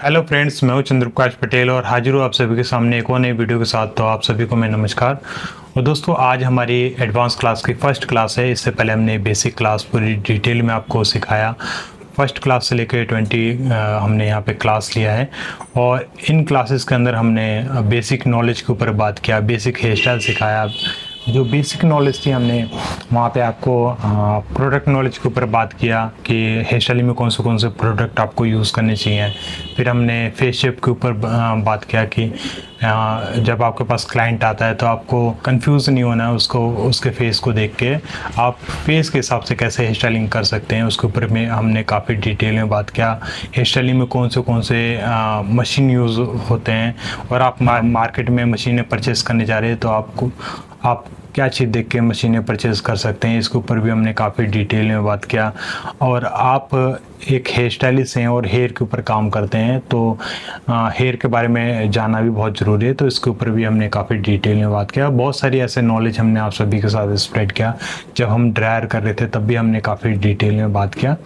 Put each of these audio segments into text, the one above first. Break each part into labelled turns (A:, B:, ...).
A: Hello friends, मैं हूं चंद्र प्रकाश पटेल और हाजिर हूं आप सभी के सामने एक और नई वीडियो के साथ। तो आप सभी को मैं नमस्कार। और दोस्तों, आज हमारी एडवांस क्लास की फर्स्ट क्लास है। इससे पहले हमने बेसिक क्लास पूरी डिटेल में आपको सिखाया। फर्स्ट क्लास से लेकर 20 हमने यहाँ पे क्लास लिया है। और इन क्लासेस के अंदर हमने बेसिक नॉलेज के ऊपर बात किया, बेसिक हेयर स्टाइल सिखाया। जो बेसिक नॉलेज थी हमने वहाँ पे आपको प्रोडक्ट नॉलेज के ऊपर बात किया कि हेयर स्टाइलिंग में कौन से प्रोडक्ट आपको यूज़ करने चाहिए। फिर हमने फेस शेप के ऊपर बात किया कि जब आपके पास क्लाइंट आता है तो आपको कंफ्यूज नहीं होना है, उसको उसके फेस को देख के आप फेस के हिसाब से कैसे हेयर स्टाइलिंग कर सकते हैं। उसके ऊपर में हमने काफ़ी डिटेल में बात किया। हेयर स्टाइलिंग में कौन से मशीन यूज़ होते हैं, और आप मार्केट में मशीनें परचेस करने जा रहे हैं तो आप क्या चीज़ देख के मशीनें परचेज़ कर सकते हैं। इसके ऊपर भी हमने काफ़ी डिटेल में बात किया। और आप एक हेयर स्टाइलिस्ट हैं और हेयर के ऊपर काम करते हैं तो हेयर के बारे में जानना भी बहुत ज़रूरी है। तो इसके ऊपर भी हमने काफ़ी डिटेल में बात किया। बहुत सारी ऐसे नॉलेज हमने आप सभी के साथ स्प्रेड किया। जब हम ड्रायर कर रहे थे तब भी हमने काफ़ी डिटेल में बात किया।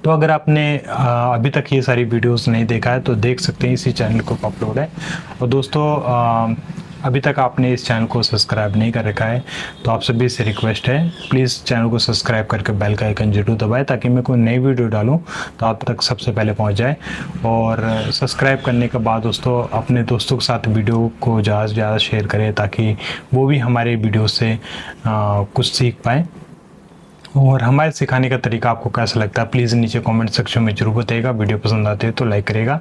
A: तो अगर आपने अभी तक ये सारी वीडियोस नहीं देखा है तो देख सकते हैं, इसी चैनल को अपलोड है। और दोस्तों, अभी तक आपने इस चैनल को सब्सक्राइब नहीं कर रखा है तो आप सभी से रिक्वेस्ट है, प्लीज़ चैनल को सब्सक्राइब करके बेल का आइकन जरूर दबाएं ताकि मैं कोई नई वीडियो डालूं तो आप तक सबसे पहले पहुंच जाए। और सब्सक्राइब करने के बाद दोस्तों अपने दोस्तों के साथ वीडियो को ज़्यादा से ज़्यादा शेयर करें ताकि वो भी हमारे वीडियो से कुछ सीख पाएँ। और हमारे सिखाने का तरीका आपको कैसा लगता है प्लीज़ नीचे कमेंट सेक्शन में जरूर बताइएगा। वीडियो पसंद आती है तो लाइक करेगा।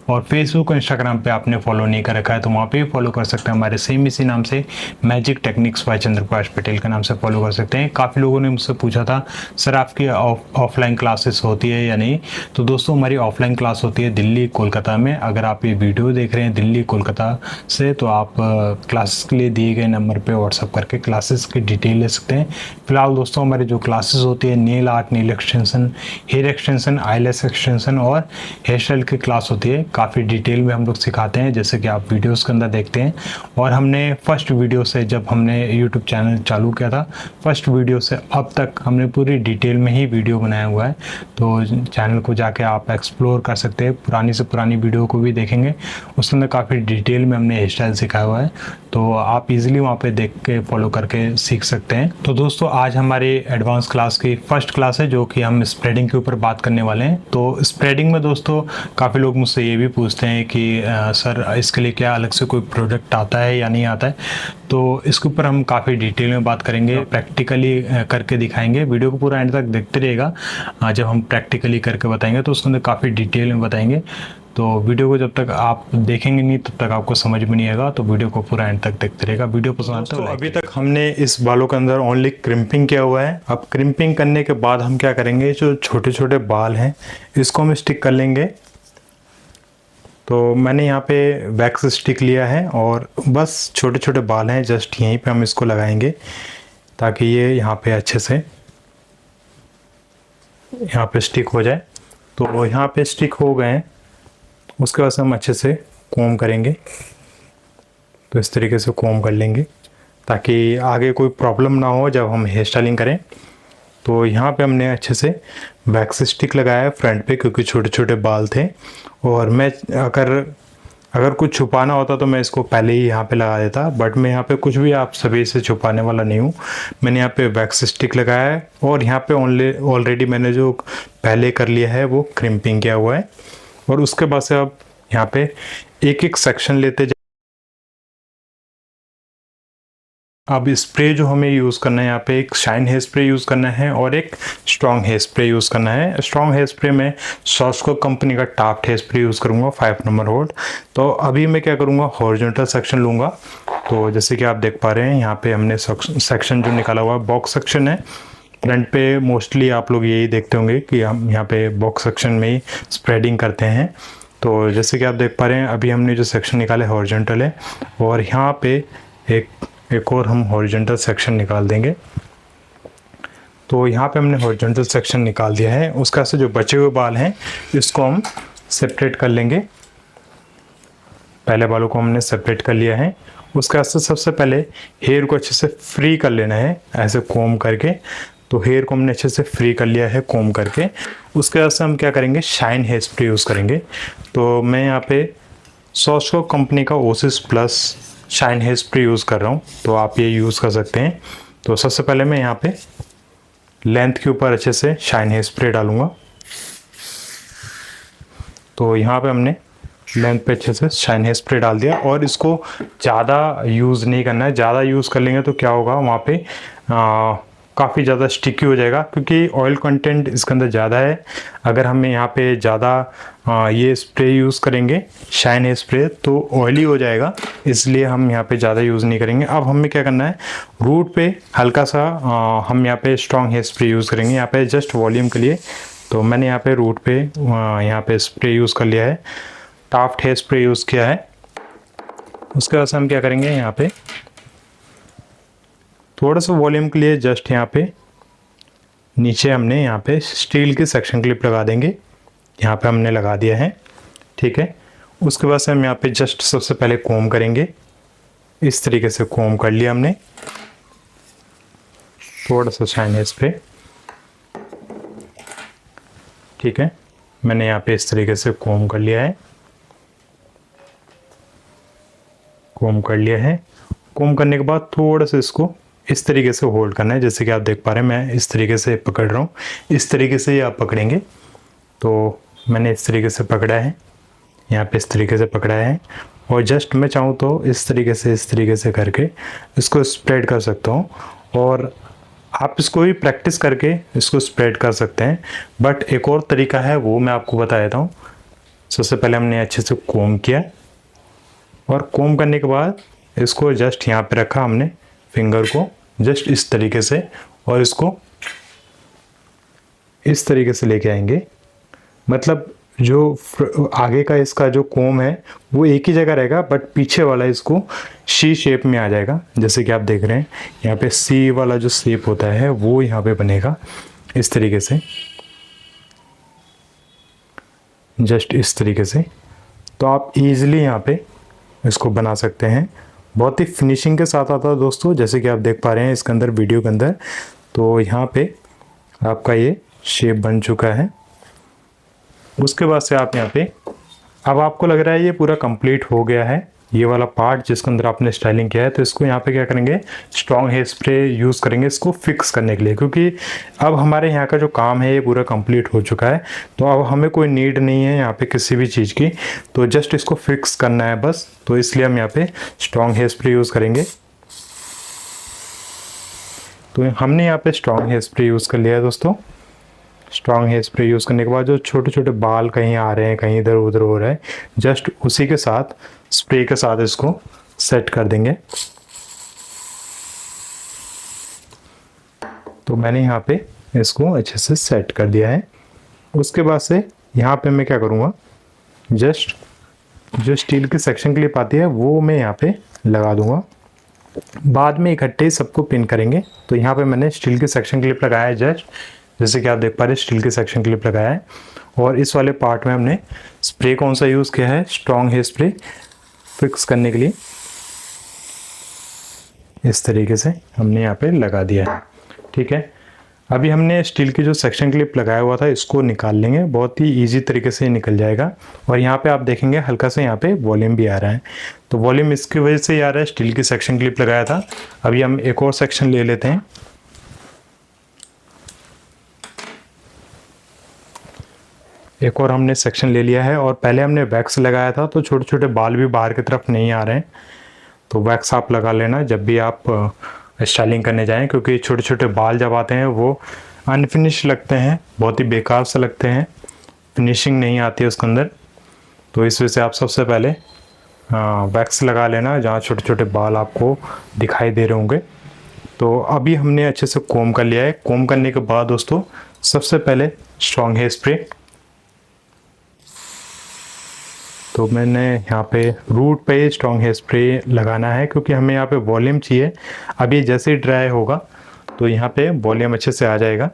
A: और फेसबुक और इंस्टाग्राम पे आपने फॉलो नहीं कर रखा है तो वहाँ पे भी फॉलो कर सकते हैं। हमारे सेम इसी नाम से मैजिक टेक्निक्स बाय चंद्र प्रकाश पटेल के नाम से फॉलो कर सकते हैं। काफ़ी लोगों ने मुझसे पूछा था सर आपकी ऑफलाइन क्लासेस होती है या नहीं। तो दोस्तों, हमारी ऑफलाइन क्लास होती है दिल्ली कोलकाता में। अगर आप ये वीडियो देख रहे हैं दिल्ली कोलकाता से तो आप क्लासेस के लिए दिए गए नंबर पर व्हाट्सअप करके क्लासेस की डिटेल ले सकते हैं। फिलहाल दोस्तों, हमारी जो क्लासेस होती है nail art, nail extension, hair extension, eyelash extension और हेयर स्टाइल की क्लास होती है। काफ़ी डिटेल में हम लोग सिखाते हैं जैसे कि आप वीडियोस के अंदर देखते हैं। और हमने फर्स्ट वीडियो से जब हमने यूट्यूब चैनल चालू किया था, फर्स्ट वीडियो से अब तक हमने पूरी डिटेल में ही वीडियो बनाया हुआ है। तो चैनल को जाके आप एक्सप्लोर कर सकते हैं, पुरानी से पुरानी वीडियो को भी देखेंगे। उसके अंदर काफ़ी डिटेल में हमने हेयर स्टाइल सिखाया हुआ है तो आप इजीली वहाँ पे देख के फॉलो करके सीख सकते हैं। तो दोस्तों, आज हमारी एडवांस क्लास की फर्स्ट क्लास है जो कि हम स्प्रेडिंग के ऊपर बात करने वाले हैं। तो स्प्रेडिंग में दोस्तों काफ़ी लोग मुझसे ये भी पूछते हैं कि सर इसके लिए क्या अलग से कोई प्रोडक्ट आता है या नहीं आता है। तो इसके ऊपर हम काफ़ी डिटेल में बात करेंगे, प्रैक्टिकली करके दिखाएंगे। वीडियो को पूरा एंड तक देखते रहिएगा। जब हम प्रैक्टिकली करके बताएंगे तो उसके अंदर काफ़ी डिटेल में बताएंगे। तो वीडियो को जब तक आप देखेंगे नहीं तब तक आपको समझ में नहीं आएगा। तो वीडियो को पूरा एंड तक देखते रहेगा। वीडियो पसंद आता है तो अभी तक हमने इस बालों के अंदर ओनली क्रिम्पिंग किया हुआ है। अब क्रिम्पिंग करने के बाद हम क्या करेंगे, जो छोटे छोटे बाल हैं इसको हम स्टिक कर लेंगे। तो मैंने यहाँ पे वैक्स स्टिक लिया है और बस छोटे छोटे बाल हैं, जस्ट यहीं पे हम इसको लगाएंगे ताकि ये यहाँ पे अच्छे से यहाँ पे स्टिक हो जाए। तो यहाँ पे स्टिक हो गए हैं। उसके बाद हम अच्छे से कोम करेंगे। तो इस तरीके से कोम कर लेंगे ताकि आगे कोई प्रॉब्लम ना हो जब हम हेयर स्टाइलिंग करें। तो यहाँ पे हमने अच्छे से वैक्स स्टिक लगाया है फ्रंट पे क्योंकि छोटे छोटे बाल थे। और मैं अगर कुछ छुपाना होता तो मैं इसको पहले ही यहाँ पे लगा देता, बट मैं यहाँ पे कुछ भी आप सभी से छुपाने वाला नहीं हूँ। मैंने यहाँ पे वैक्स स्टिक लगाया है और यहाँ पे ऑलरेडी मैंने जो पहले कर लिया है वो क्रिम्पिंग किया हुआ है। और उसके बाद से अब यहाँ पे एक एक सेक्शन लेते अब स्प्रे जो हमें यूज़ करना है, यहाँ पे एक शाइन हेयर स्प्रे यूज़ करना है और एक स्ट्रॉन्ग हेयर स्प्रे यूज़ करना है। स्ट्रॉन्ग हेयर स्प्रे में सॉस्को कंपनी का टाफ्ट हेयर स्प्रे यूज़ करूँगा 5 नंबर होल्ड। तो अभी मैं क्या करूँगा, हॉरिजॉन्टल सेक्शन लूँगा। तो जैसे कि आप देख पा रहे हैं यहाँ पे हमने सेक्शन जो निकाला हुआ है बॉक्स सेक्शन है। फ्रंट पे मोस्टली आप लोग यही देखते होंगे कि हम यहाँ पे बॉक्स सेक्शन में ही स्प्रेडिंग करते हैं। तो जैसे कि आप देख पा रहे हैं अभी हमने जो सेक्शन निकाले हॉरिजॉन्टल है और यहाँ पे एक और हम हॉरिजॉन्टल सेक्शन निकाल देंगे। तो यहाँ पे हमने हॉरिजॉन्टल सेक्शन निकाल दिया है। उसका से जो बचे हुए बाल हैं इसको हम सेपरेट कर लेंगे। पहले बालों को हमने सेपरेट कर लिया है। उसके बाद से सबसे पहले हेयर को अच्छे से फ्री कर लेना है ऐसे कोम करके। तो हेयर को हमने अच्छे से फ्री कर लिया है कोम करके। उसके बाद से हम क्या करेंगे, शाइन हेयर स्प्रे यूज़ करेंगे। तो मैं यहाँ पे सॉस्को कंपनी का Osis plus shine hair spray use कर रहा हूँ, तो आप ये यूज़ कर सकते हैं। तो सबसे पहले मैं यहाँ पे लेंथ के ऊपर अच्छे से शाइन हेयर स्प्रे डालूँगा। तो यहाँ पे हमने लेंथ पे अच्छे से शाइन हेयर स्प्रे डाल दिया, और इसको ज़्यादा यूज़ नहीं करना है। ज़्यादा यूज़ कर लेंगे तो क्या होगा, वहाँ पे काफ़ी ज़्यादा स्टिकी हो जाएगा, क्योंकि ऑयल कंटेंट इसके अंदर ज़्यादा है। अगर हमें यहाँ पे ज़्यादा ये स्प्रे यूज़ करेंगे शाइन हेयर स्प्रे तो ऑयली हो जाएगा, इसलिए हम यहाँ पे ज़्यादा यूज़ नहीं करेंगे। अब हमें क्या करना है, रूट पे हल्का सा हम यहाँ पे स्ट्रॉन्ग हेयर स्प्रे यूज़ करेंगे, यहाँ पे जस्ट वॉल्यूम के लिए। तो मैंने यहाँ पे रूट पे यहाँ पे स्प्रे यूज़ कर लिया है, टाफ्ट हेयर स्प्रे यूज़ किया है। उसके बाद हम क्या करेंगे, यहाँ पे थोड़ा सा वॉल्यूम के लिए जस्ट यहाँ पे नीचे हमने यहाँ पे स्टील की सेक्शन क्लिप लगा देंगे। यहाँ पे हमने लगा दिया है, ठीक है। उसके बाद से हम यहाँ पे जस्ट सबसे पहले कोम करेंगे। इस तरीके से कोम कर लिया हमने, थोड़ा सा शाइन हेयर स्प्रे, ठीक है। मैंने यहाँ पे इस तरीके से कोम कर लिया है, कोम कर लिया है। कोम करने के बाद थोड़ा सा इसको इस तरीके से होल्ड करना है, जैसे कि आप देख पा रहे हैं मैं इस तरीके से पकड़ रहा हूँ। इस तरीके से आप पकड़ेंगे। तो मैंने इस तरीके से पकड़ा है, यहाँ पे इस तरीके से पकड़ा है, और जस्ट मैं चाहूँ तो इस तरीके से करके इसको स्प्रेड कर सकता हूँ। और आप इसको भी प्रैक्टिस करके इसको स्प्रेड कर सकते हैं। बट एक और तरीका है, वो मैं आपको बता देता हूँ। सबसे पहले हमने अच्छे से कोम किया, और कोम करने के बाद इसको जस्ट यहाँ पे रखा हमने, फिंगर को जस्ट इस तरीके से, और इसको इस तरीके से लेके आएंगे। मतलब जो आगे का इसका जो कोम है वो एक ही जगह रहेगा, बट पीछे वाला इसको सी शेप में आ जाएगा। जैसे कि आप देख रहे हैं यहाँ पे सी वाला जो शेप होता है वो यहाँ पे बनेगा इस तरीके से, जस्ट इस तरीके से। तो आप इजीली यहाँ पे इसको बना सकते हैं। बहुत ही फिनिशिंग के साथ आता है दोस्तों, जैसे कि आप देख पा रहे हैं इसके अंदर, वीडियो के अंदर। तो यहाँ पे आपका ये शेप बन चुका है। उसके बाद से आप यहाँ पे, अब आपको लग रहा है ये पूरा कंप्लीट हो गया है, ये वाला पार्ट जिसके अंदर आपने स्टाइलिंग किया है। तो इसको यहाँ पे क्या करेंगे, स्ट्रॉन्ग हेयर स्प्रे यूज़ करेंगे इसको फिक्स करने के लिए, क्योंकि अब हमारे यहाँ का जो काम है ये पूरा कंप्लीट हो चुका है। तो अब हमें कोई नीड नहीं है यहाँ पे किसी भी चीज़ की, तो जस्ट इसको फिक्स करना है बस। तो इसलिए हम यहाँ पे स्ट्रॉन्ग हेयर स्प्रे यूज़ करेंगे। तो हमने यहाँ पे स्ट्रॉन्ग हेयर स्प्रे यूज़ कर लिया है दोस्तों। स्ट्रॉन्ग हेयर स्प्रे यूज़ करने के बाद जो छोटे छोटे बाल कहीं आ रहे हैं, कहीं इधर उधर हो रहा है, जस्ट उसी के साथ स्प्रे के साथ इसको सेट कर देंगे। तो मैंने यहाँ पे इसको अच्छे से सेट कर दिया है। उसके बाद से यहाँ पे मैं क्या करूँगा, जस्ट जो स्टील की सेक्शन क्लिप आती है वो मैं यहाँ पे लगा दूँगा। बाद में इकट्ठे सबको पिन करेंगे। तो यहाँ पे मैंने स्टील की सेक्शन क्लिप लगाया है, जस्ट जैसे कि आप देख पा रहे हैं स्टील की सेक्शन क्लिप लगाया है। और इस वाले पार्ट में हमने स्प्रे कौन सा यूज़ किया है, स्ट्रॉन्ग हेयर स्प्रे फिक्स करने के लिए। इस तरीके से हमने यहाँ पे लगा दिया है, ठीक है। अभी हमने स्टील की जो सेक्शन क्लिप लगाया हुआ था इसको निकाल लेंगे, बहुत ही इजी तरीके से निकल जाएगा। और यहाँ पे आप देखेंगे हल्का सा यहाँ पे वॉल्यूम भी आ रहा है, तो वॉल्यूम इसकी वजह से ही आ रहा है, स्टील की सेक्शन क्लिप लगाया था। अभी हम एक और सेक्शन ले लेते हैं। एक और हमने सेक्शन ले लिया है, और पहले हमने वैक्स लगाया था तो छोटे छोटे बाल भी बाहर की तरफ नहीं आ रहे हैं। तो वैक्स आप लगा लेना जब भी आप स्टाइलिंग करने जाएं, क्योंकि छोटे छोटे बाल जब आते हैं वो अनफिनिश लगते हैं, बहुत ही बेकार से लगते हैं, फिनिशिंग नहीं आती है उसके अंदर। तो इस वजह से आप सबसे पहले वैक्स लगा लेना जहाँ छोटे छोटे बाल आपको दिखाई दे रहे होंगे। तो अभी हमने अच्छे से कोम कर लिया है। कोम करने के बाद दोस्तों सबसे पहले स्ट्रॉन्ग हेयर स्प्रे, तो मैंने यहाँ पे रूट पे स्ट्रॉन्ग हेयर स्प्रे लगाना है, क्योंकि हमें यहाँ पे वॉल्यूम चाहिए। अभी जैसे ही ड्राई होगा तो यहाँ पे वॉल्यूम अच्छे से आ जाएगा।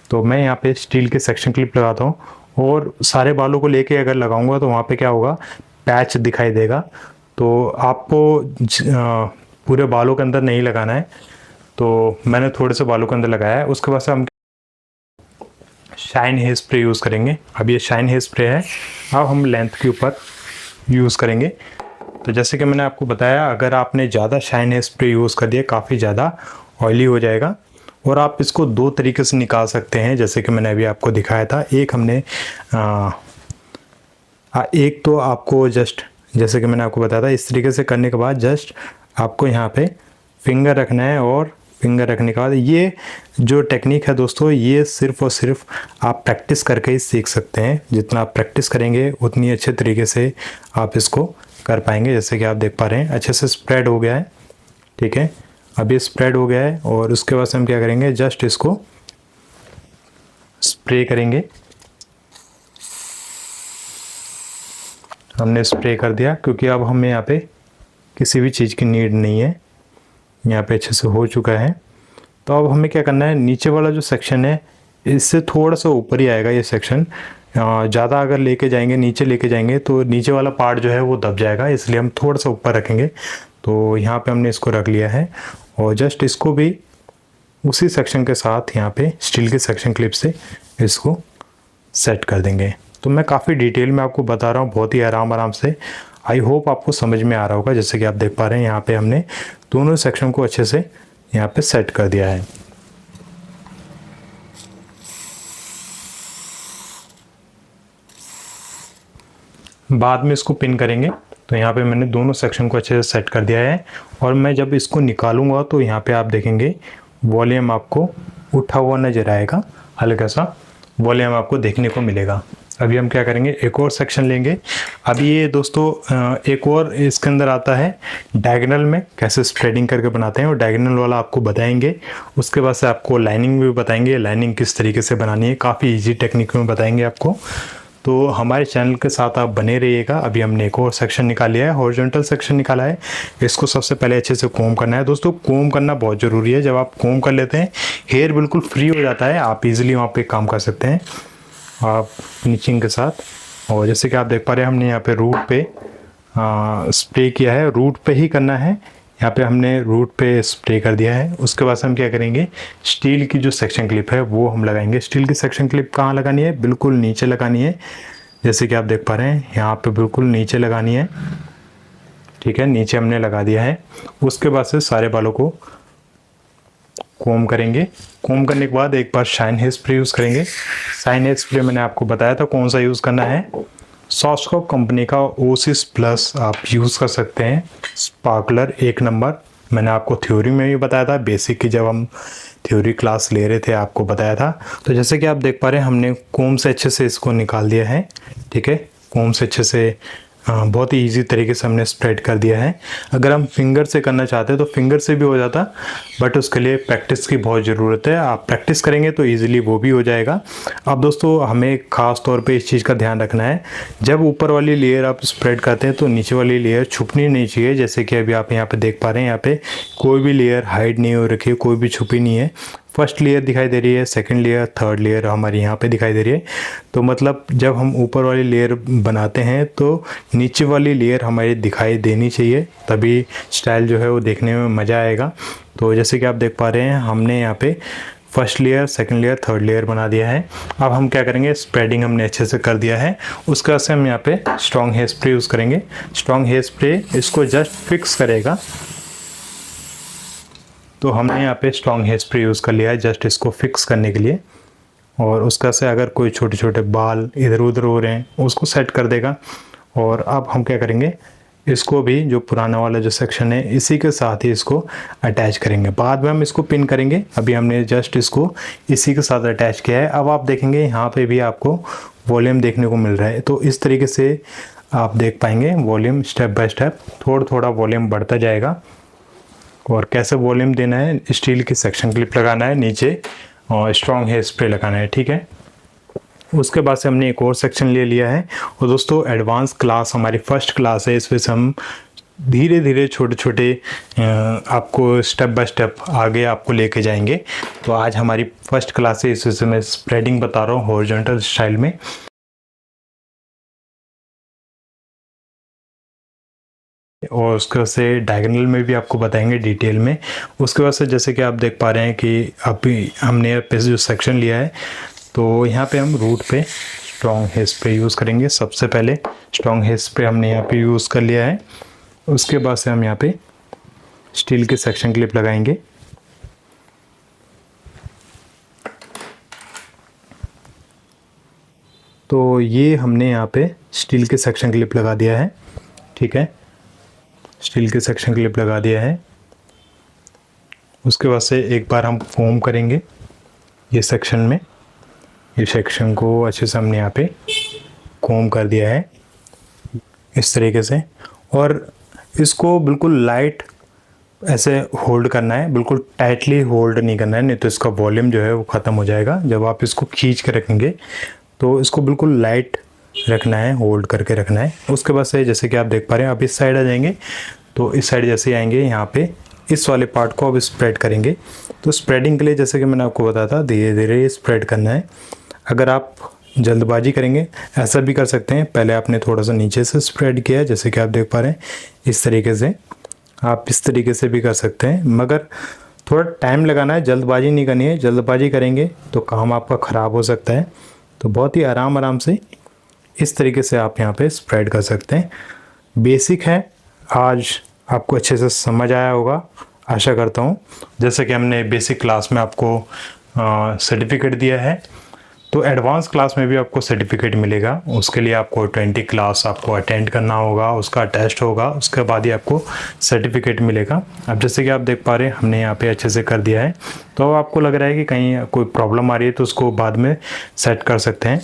A: तो मैं यहाँ पे स्टील के सेक्शन क्लिप लगाता हूँ, और सारे बालों को लेके अगर लगाऊंगा तो वहाँ पे क्या होगा, पैच दिखाई देगा। तो आपको पूरे बालों के अंदर नहीं लगाना है। तो मैंने थोड़े से बालों के अंदर लगाया है। उसके बाद से हम शाइन हेयर स्प्रे यूज़ करेंगे। अब ये शाइन हेयर स्प्रे है, अब हम लेंथ के ऊपर यूज़ करेंगे। तो जैसे कि मैंने आपको बताया, अगर आपने ज़्यादा शाइन हेयर स्प्रे यूज़ कर दिया काफ़ी ज़्यादा ऑयली हो जाएगा। और आप इसको दो तरीके से निकाल सकते हैं, जैसे कि मैंने अभी आपको दिखाया था। एक तो आपको जस्ट जैसे कि मैंने आपको बताया था, इस तरीके से करने के बाद जस्ट आपको यहाँ पे फिंगर रखना है, और फिंगर रखने के बाद ये जो टेक्निक है दोस्तों, ये सिर्फ़ और सिर्फ आप प्रैक्टिस करके ही सीख सकते हैं। जितना आप प्रैक्टिस करेंगे उतनी अच्छे तरीके से आप इसको कर पाएंगे। जैसे कि आप देख पा रहे हैं अच्छे से स्प्रेड हो गया है, ठीक है। अब ये स्प्रेड हो गया है, और उसके बाद हम क्या करेंगे, जस्ट इसको स्प्रे करेंगे। हमने स्प्रे कर दिया, क्योंकि अब हमें यहाँ पे किसी भी चीज़ की नीड नहीं है, यहाँ पे अच्छे से हो चुका है। तो अब हमें क्या करना है, नीचे वाला जो सेक्शन है इससे थोड़ा सा ऊपर ही आएगा ये सेक्शन। ज़्यादा अगर लेके जाएंगे, नीचे लेके जाएंगे तो नीचे वाला पार्ट जो है वो दब जाएगा, इसलिए हम थोड़ा सा ऊपर रखेंगे। तो यहाँ पे हमने इसको रख लिया है, और जस्ट इसको भी उसी सेक्शन के साथ यहाँ पे स्टील के सेक्शन क्लिप से इसको सेट कर देंगे। तो मैं काफ़ी डिटेल में आपको बता रहा हूँ, बहुत ही आराम से। आई होप आपको समझ में आ रहा होगा। जैसे कि आप देख पा रहे हैं यहाँ पे हमने दोनों सेक्शन को अच्छे से यहाँ पे सेट कर दिया है। बाद में इसको पिन करेंगे। तो यहाँ पे मैंने दोनों सेक्शन को अच्छे से सेट कर दिया है, और मैं जब इसको निकालूंगा तो यहाँ पे आप देखेंगे वॉल्यूम आपको उठा हुआ नजर आएगा, हल्का सा वॉल्यूम आपको देखने को मिलेगा। अभी हम क्या करेंगे, एक और सेक्शन लेंगे। अभी ये दोस्तों एक और इसके अंदर आता है डायगोनल में कैसे स्प्रेडिंग करके बनाते हैं, और डायगोनल वाला आपको बताएंगे। उसके बाद से आपको लाइनिंग भी बताएंगे, लाइनिंग किस तरीके से बनानी है, काफ़ी इजी टेक्निक में बताएंगे आपको। तो हमारे चैनल के साथ आप बने रहिएगा। अभी हमने एक और सेक्शन निकाल लिया है, हॉरिजॉन्टल सेक्शन निकाला है। इसको सबसे पहले अच्छे से कोम करना है। दोस्तों कोम करना बहुत ज़रूरी है। जब आप कोम कर लेते हैं हेयर बिल्कुल फ्री हो जाता है, आप इजीली वहाँ पे काम कर सकते हैं आप फिनिशिंग के साथ। और जैसे कि आप देख पा रहे हैं हमने यहाँ पे रूट पे स्प्रे किया है, रूट पे ही करना है। यहाँ पे हमने रूट पे स्प्रे कर दिया है। उसके बाद हम क्या करेंगे, स्टील की जो सेक्शन क्लिप है वो हम लगाएंगे। स्टील की सेक्शन क्लिप कहाँ लगानी है, बिल्कुल नीचे लगानी है। जैसे कि आप देख पा रहे हैं यहाँ पे बिल्कुल नीचे लगानी है, ठीक है। नीचे हमने लगा दिया है। उसके बाद से सारे बालों को कोम करेंगे। कोम करने के बाद एक बार शाइन हेयर स्प्रे यूज़ करेंगे। शाइन हेयर स्प्रे मैंने आपको बताया था कौन सा यूज़ करना है। सॉफ्टस्कॉप कंपनी का ओसिस प्लस आप यूज़ कर सकते हैं, स्पार्कलर 1 नंबर। मैंने आपको थ्योरी में भी बताया था, बेसिक की जब हम थ्योरी क्लास ले रहे थे आपको बताया था। तो जैसे कि आप देख पा रहे हैं हमने कोम से अच्छे से इसको निकाल दिया है, ठीक है। कोम से अच्छे से बहुत ही इजी तरीके से हमने स्प्रेड कर दिया है। अगर हम फिंगर से करना चाहते हैं तो फिंगर से भी हो जाता, बट उसके लिए प्रैक्टिस की बहुत ज़रूरत है। आप प्रैक्टिस करेंगे तो इजीली वो भी हो जाएगा। अब दोस्तों हमें ख़ास तौर पे इस चीज़ का ध्यान रखना है, जब ऊपर वाली लेयर आप स्प्रेड करते हैं तो नीचे वाली लेयर छुपनी नहीं चाहिए। जैसे कि अभी आप यहाँ पे देख पा रहे हैं, यहाँ पे कोई भी लेयर हाइड नहीं हो रखी है, कोई भी छुपी नहीं है। फर्स्ट लेयर दिखाई दे रही है, सेकंड लेयर, थर्ड लेयर हमारी यहाँ पे दिखाई दे रही है। तो मतलब जब हम ऊपर वाली लेयर बनाते हैं तो नीचे वाली लेयर हमारी दिखाई देनी चाहिए, तभी स्टाइल जो है वो देखने में मज़ा आएगा। तो जैसे कि आप देख पा रहे हैं हमने यहाँ पे first layer, second layer, third layer बना दिया है। अब हम क्या करेंगे, स्प्रेडिंग हमने अच्छे से कर दिया है। उसके बाद से हम यहाँ पे स्ट्रॉन्ग हेयर स्प्रे यूज़ करेंगे। स्ट्रॉन्ग हेयर स्प्रे इसको जस्ट फिक्स करेगा। तो हमने यहाँ पे स्ट्रॉन्ग हेयर स्प्रे यूज़ कर लिया है जस्ट इसको फिक्स करने के लिए। और उसका से अगर कोई छोटे छोटे बाल इधर उधर हो रहे हैं उसको सेट कर देगा। और अब हम क्या करेंगे, इसको भी जो पुराना वाला जो सेक्शन है इसी के साथ ही इसको अटैच करेंगे। बाद में हम इसको पिन करेंगे। अभी हमने जस्ट इसको इसी के साथ अटैच किया है। अब आप देखेंगे यहाँ पे भी आपको वॉल्यूम देखने को मिल रहा है। तो इस तरीके से आप देख पाएंगे वॉल्यूम स्टेप बाय स्टेप, थोड़ा थोड़ा वॉल्यूम बढ़ता जाएगा। और कैसे वॉल्यूम देना है, स्टील की सेक्शन क्लिप लगाना है नीचे और स्ट्रॉन्ग हेयर स्प्रे लगाना है, ठीक है। उसके बाद से हमने एक और सेक्शन ले लिया है। और दोस्तों एडवांस क्लास हमारी फर्स्ट क्लास है, इसमें से हम धीरे धीरे छोटे छोटे आपको स्टेप बाय स्टेप आगे आपको लेके जाएंगे। तो आज हमारी फर्स्ट क्लास है, इस वजह मैं स्प्रेडिंग बता रहा हूँ हॉरिजॉन्टल स्टाइल में। और उसके बाद से डायगोनल में भी आपको बताएंगे डिटेल में। उसके बाद से जैसे कि आप देख पा रहे हैं कि अभी हमने पे जो सेक्शन लिया है तो यहाँ पे हम रूट पे स्ट्रॉन्ग हेयर स्प्रे यूज़ करेंगे। सबसे पहले स्ट्रॉन्ग हेयर स्प्रे हमने यहाँ पे यूज़ कर लिया है। उसके बाद से हम यहाँ पे स्टील के सेक्शन क्लिप लगाएंगे। तो ये हमने यहाँ पे स्टील के सेक्शन क्लिप लगा दिया है, ठीक है, स्टील के सेक्शन क्लिप लगा दिया है। उसके बाद से एक बार हम फोम करेंगे ये सेक्शन में, ये सेक्शन को अच्छे से हमने यहाँ पे कोम कर दिया है इस तरीके से। और इसको बिल्कुल लाइट ऐसे होल्ड करना है, बिल्कुल टाइटली होल्ड नहीं करना है, नहीं तो इसका वॉल्यूम जो है वो ख़त्म हो जाएगा। जब आप इसको खींच के रखेंगे तो इसको बिल्कुल लाइट रखना है, होल्ड करके रखना है। उसके बाद से जैसे कि आप देख पा रहे हैं, आप इस साइड आ जाएंगे तो इस साइड जैसे आएंगे यहाँ पे इस वाले पार्ट को अब स्प्रेड करेंगे। तो स्प्रेडिंग के लिए जैसे कि मैंने आपको बताया था, धीरे धीरे स्प्रेड करना है। अगर आप जल्दबाजी करेंगे ऐसा भी कर सकते हैं, पहले आपने थोड़ा सा नीचे से स्प्रेड किया जैसे कि आप देख पा रहे हैं इस तरीके से। आप इस तरीके से भी कर सकते हैं, मगर थोड़ा टाइम लगाना है, जल्दबाजी नहीं करनी है। जल्दबाजी करेंगे तो काम आपका ख़राब हो सकता है। तो बहुत ही आराम से इस तरीके से आप यहाँ पे स्प्रेड कर सकते हैं। बेसिक है, आज आपको अच्छे से समझ आया होगा, आशा करता हूँ। जैसे कि हमने बेसिक क्लास में आपको सर्टिफिकेट दिया है, तो एडवांस क्लास में भी आपको सर्टिफिकेट मिलेगा। उसके लिए आपको 20 क्लास आपको अटेंड करना होगा, उसका टेस्ट होगा, उसके बाद ही आपको सर्टिफिकेट मिलेगा। अब जैसे कि आप देख पा रहे हैं हमने यहाँ पे अच्छे से कर दिया है। तो अब आपको लग रहा है कि कहीं कोई प्रॉब्लम आ रही है तो उसको बाद में सेट कर सकते हैं।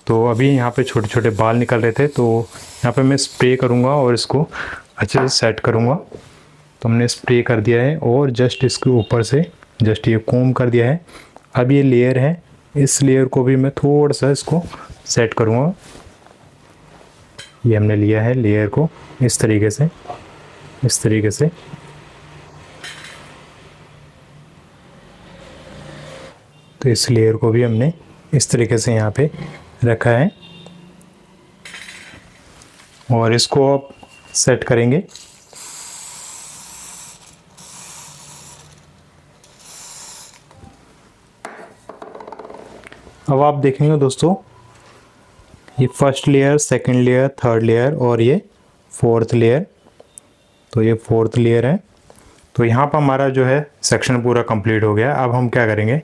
A: तो अभी यहाँ पे छोटे छोटे बाल निकल रहे थे, तो यहाँ पे मैं स्प्रे करूँगा और इसको अच्छे से सेट करूँगा। तो हमने स्प्रे कर दिया है और जस्ट इसके ऊपर से जस्ट ये कोम कर दिया है। अब ये लेयर है, इस लेयर को भी मैं थोड़ा सा इसको सेट करूँगा। ये हमने लिया है लेयर को इस तरीके से, इस तरीके से। तो इस लेयर को भी हमने इस तरीके से यहाँ पे रखा है और इसको आप सेट करेंगे। अब आप देखेंगे दोस्तों, ये first layer, second layer, third layer और ये फोर्थ लेयर। तो ये फोर्थ लेयर है। तो यहाँ पर हमारा जो है सेक्शन पूरा कंप्लीट हो गया। अब हम क्या करेंगे,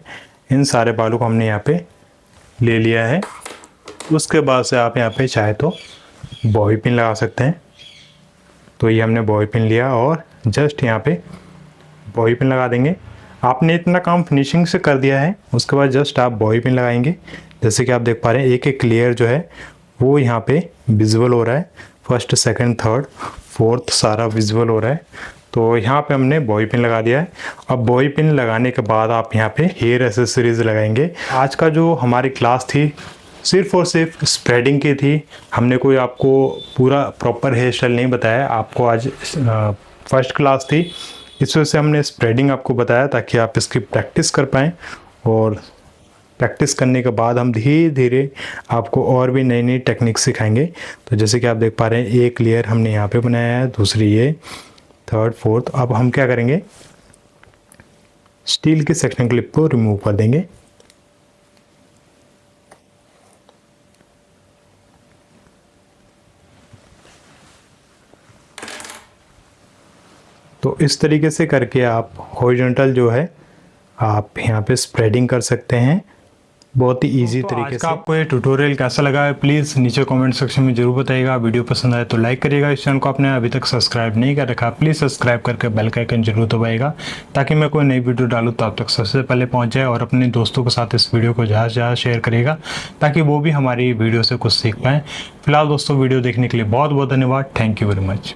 A: इन सारे बालों को हमने यहाँ पे ले लिया है। उसके बाद से आप यहाँ पे चाहे तो बॉबी पिन लगा सकते हैं। तो ये हमने बॉबी पिन लिया और जस्ट यहाँ पे बॉबी पिन लगा देंगे। आपने इतना काम फिनिशिंग से कर दिया है, उसके बाद जस्ट आप बॉबी पिन लगाएंगे। जैसे कि आप देख पा रहे हैं एक एक लेयर जो है वो यहाँ पे विजुअल हो रहा है। फर्स्ट, सेकंड, थर्ड, फोर्थ सारा विजुअल हो रहा है। तो यहाँ पे हमने बॉबी पिन लगा दिया है। अब बॉबी पिन लगाने के बाद आप यहाँ पे हेयर एसेसरीज लगाएंगे। आज का जो हमारी क्लास थी सिर्फ और सिर्फ स्प्रेडिंग की थी। हमने कोई आपको पूरा प्रॉपर हेयर स्टाइल नहीं बताया। आपको आज फर्स्ट क्लास थी, इस वजह से हमने स्प्रेडिंग आपको बताया ताकि आप इसकी प्रैक्टिस कर पाएँ। और प्रैक्टिस करने के बाद हम धीरे धीरे आपको और भी नई नई टेक्निक सिखाएंगे। तो जैसे कि आप देख पा रहे हैं एक लेयर हमने यहाँ पे बनाया है, दूसरी ये, थर्ड, फोर्थ। अब हम क्या करेंगे, स्टील की सेक्शन क्लिप को रिमूव कर देंगे। तो इस तरीके से करके आप हॉरिजॉन्टल जो है आप यहाँ पे स्प्रेडिंग कर सकते हैं बहुत ही इजी तरीके से। आपको ये ट्यूटोरियल कैसा लगा है प्लीज़ नीचे कमेंट सेक्शन में जरूर बताइएगा। वीडियो पसंद आए तो लाइक करिएगा। इस चैनल को आपने अभी तक सब्सक्राइब नहीं कर रखा प्लीज़ सब्सक्राइब करके बेल का आइकन जरूर दबाइएगा ताकि मैं कोई नई वीडियो डालूँ तो आप तक सबसे पहले पहुँच जाए। और अपने दोस्तों के साथ इस वीडियो को ज़्यादा शेयर करिएगा ताकि वो भी हमारी वीडियो से कुछ सीख पाएँ। फिलहाल दोस्तों वीडियो देखने के लिए बहुत बहुत धन्यवाद। Thank you very much.